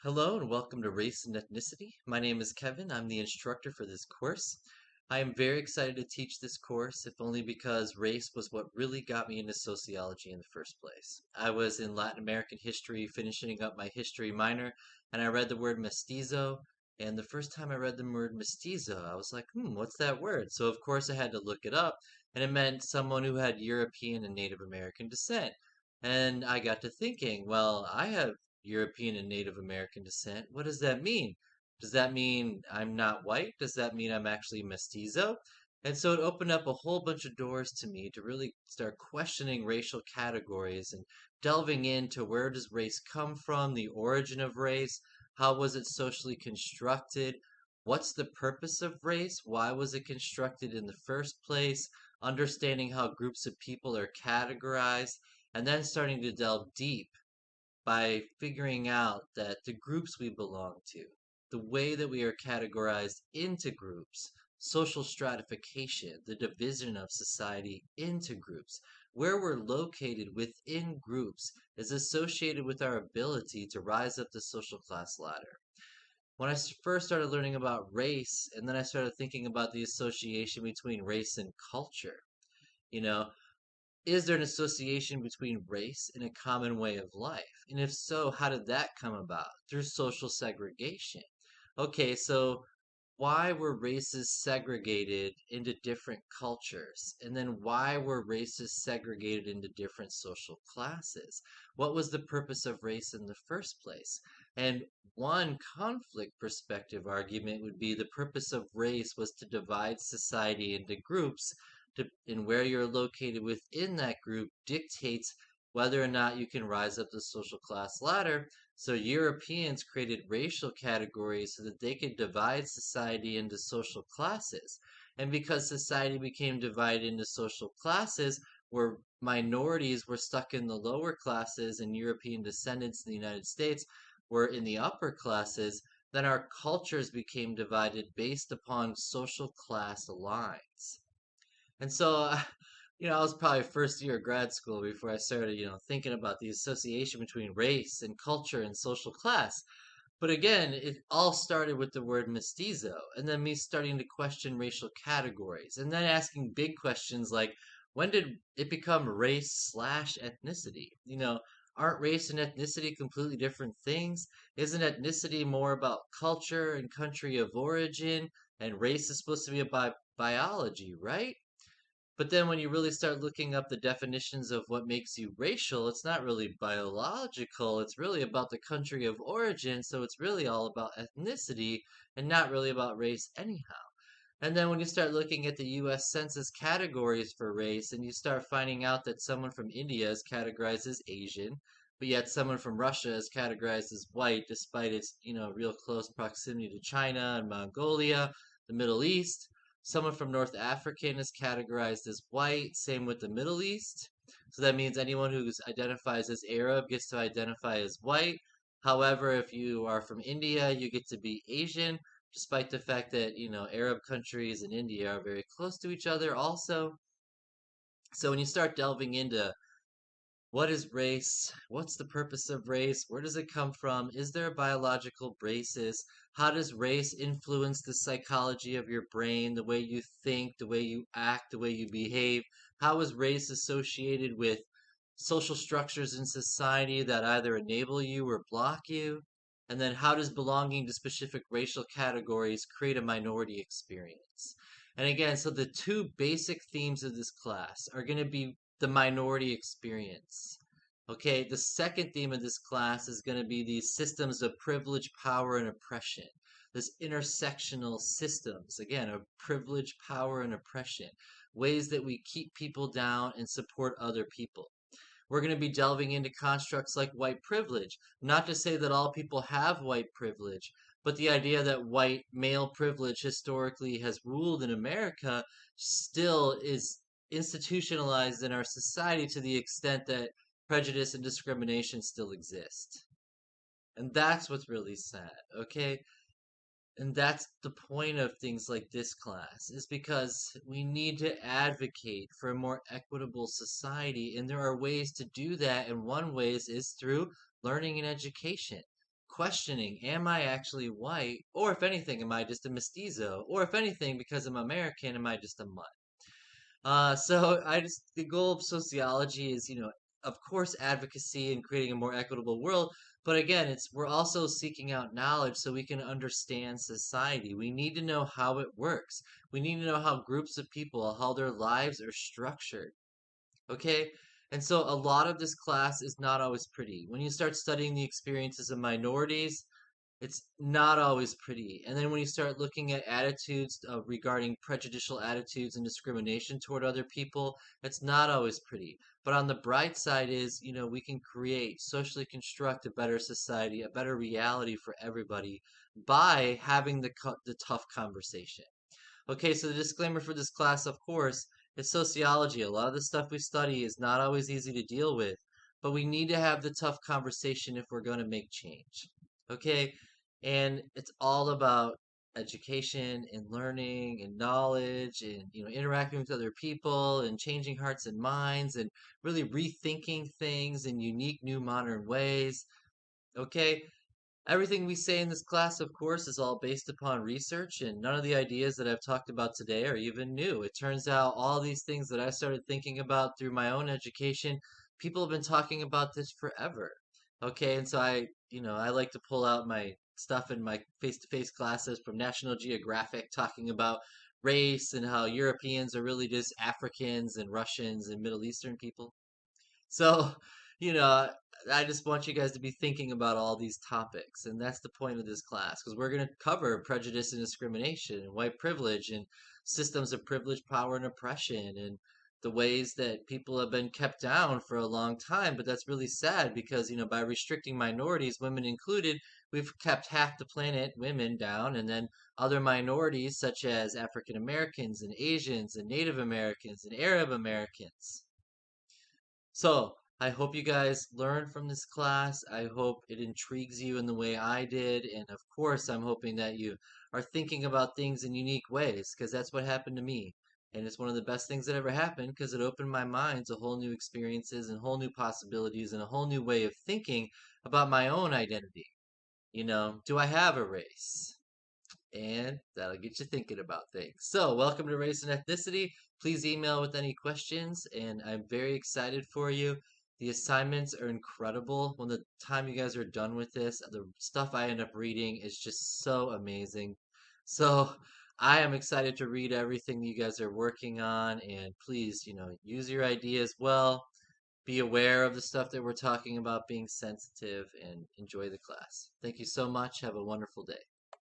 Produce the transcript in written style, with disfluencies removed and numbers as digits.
Hello and welcome to Race and Ethnicity. My name is Kevin. I'm the instructor for this course. I am very excited to teach this course, if only because race was what really got me into sociology in the first place. I was in Latin American history, finishing up my history minor, and I read the word mestizo. And the first time I read the word mestizo, I was like, what's that word? So, of course, I had to look it up, and it meant someone who had European and Native American descent. And I got to thinking, well, I have European and Native American descent. What does that mean? Does that mean I'm not white? Does that mean I'm actually mestizo? And so it opened up a whole bunch of doors to me to really start questioning racial categories and delving into where does race come from, the origin of race, how was it socially constructed, what's the purpose of race, why was it constructed in the first place, understanding how groups of people are categorized, and then starting to delve deep by figuring out that the groups we belong to, the way that we are categorized into groups, social stratification, the division of society into groups, where we're located within groups is associated with our ability to rise up the social class ladder. When first started learning about race, and then I started thinking about the association between race and culture, you know, is there an association between race and a common way of life? And if so, how did that come about? Through social segregation. Okay, so why were races segregated into different cultures? And then why were races segregated into different social classes? What was the purpose of race in the first place? And one conflict perspective argument would be the purpose of race was to divide society into groups, and where you're located within that group dictates whether or not you can rise up the social class ladder. So Europeans created racial categories so that they could divide society into social classes. And because society became divided into social classes, where minorities were stuck in the lower classes and European descendants in the United States were in the upper classes, then our cultures became divided based upon social class lines. And so, I was probably first year of grad school before I started, thinking about the association between race and culture and social class. But again, it all started with the word mestizo, and then me starting to question racial categories, and then asking big questions like, when did it become race slash ethnicity? Aren't race and ethnicity completely different things? Isn't ethnicity more about culture and country of origin, and race is supposed to be about biology, right? But then when you really start looking up the definitions of what makes you racial, it's not really biological. It's really about the country of origin. So it's really all about ethnicity and not really about race anyhow. And then when you start looking at the US Census categories for race and you start finding out that someone from India is categorized as Asian, but yet someone from Russia is categorized as white despite its, real close proximity to China and Mongolia, the Middle East. Someone from North African is categorized as white, same with the Middle East. So that means anyone who identifies as Arab gets to identify as white. However, if you are from India, you get to be Asian, despite the fact that, Arab countries and India are very close to each other also. So when you start delving into what is race? What's the purpose of race? Where does it come from? Is there a biological basis? How does race influence the psychology of your brain, the way you think, the way you act, the way you behave? How is race associated with social structures in society that either enable you or block you? And then how does belonging to specific racial categories create a minority experience? And again, so the two basic themes of this class are going to be the minority experience. Okay, the second theme of this class is going to be these systems of privilege, power, and oppression. This intersectional systems, again, of privilege, power, and oppression. Ways that we keep people down and support other people. We're going to be delving into constructs like white privilege. Not to say that all people have white privilege, but the idea that white male privilege historically has ruled in America still is institutionalized in our society to the extent that prejudice and discrimination still exist. And that's what's really sad, okay? And that's the point of things like this class, is because we need to advocate for a more equitable society. And there are ways to do that. And one way is through learning and education. questioning, am I actually white? Or if anything, am I just a mestizo? Or if anything, because I'm American, am I just a mutt? So the goal of sociology is, of course, advocacy and creating a more equitable world. But again, we're also seeking out knowledge so we can understand society. We need to know how it works. We need to know how groups of people, how their lives are structured. Okay? And so a lot of this class is not always pretty. When you start studying the experiences of minorities, it's not always pretty. And then when you start looking at attitudes regarding prejudicial attitudes and discrimination toward other people, it's not always pretty. But on the bright side is, we can create, socially construct a better society, a better reality for everybody by having the tough conversation. Okay, so the disclaimer for this class, of course, is sociology. A lot of the stuff we study is not always easy to deal with, but we need to have the tough conversation if we're going to make change. Okay, and it's all about education and learning and knowledge and interacting with other people and changing hearts and minds and really rethinking things in unique new modern ways. Okay, everything we say in this class, of course, is all based upon research, and none of the ideas that I've talked about today are even new. It turns out all these things that I started thinking about through my own education, people have been talking about this forever. Okay, and so I like to pull out my stuff in my face-to-face classes from National Geographic talking about race and how Europeans are really just Africans and Russians and Middle Eastern people. So, you know, I just want you guys to be thinking about all these topics, and that's the point of this class, because we're going to cover prejudice and discrimination, and white privilege, and systems of privilege, power, and oppression, and the ways that people have been kept down for a long time. But that's really sad because, by restricting minorities, women included, we've kept half the planet, women, down, and then other minorities, such as African Americans, and Asians, and Native Americans, and Arab Americans. So, I hope you guys learn from this class. I hope it intrigues you in the way I did. And of course, I'm hoping that you are thinking about things in unique ways because that's what happened to me. And it's one of the best things that ever happened because it opened my mind to whole new experiences and whole new possibilities and a whole new way of thinking about my own identity. Do I have a race? And that'll get you thinking about things. So, welcome to Race and Ethnicity. Please email with any questions, and I'm very excited for you. The assignments are incredible. When the time you guys are done with this, the stuff I end up reading is just so amazing. So, I am excited to read everything you guys are working on, and please, use your ideas well. Be aware of the stuff that we're talking about, being sensitive, and enjoy the class. Thank you so much. Have a wonderful day.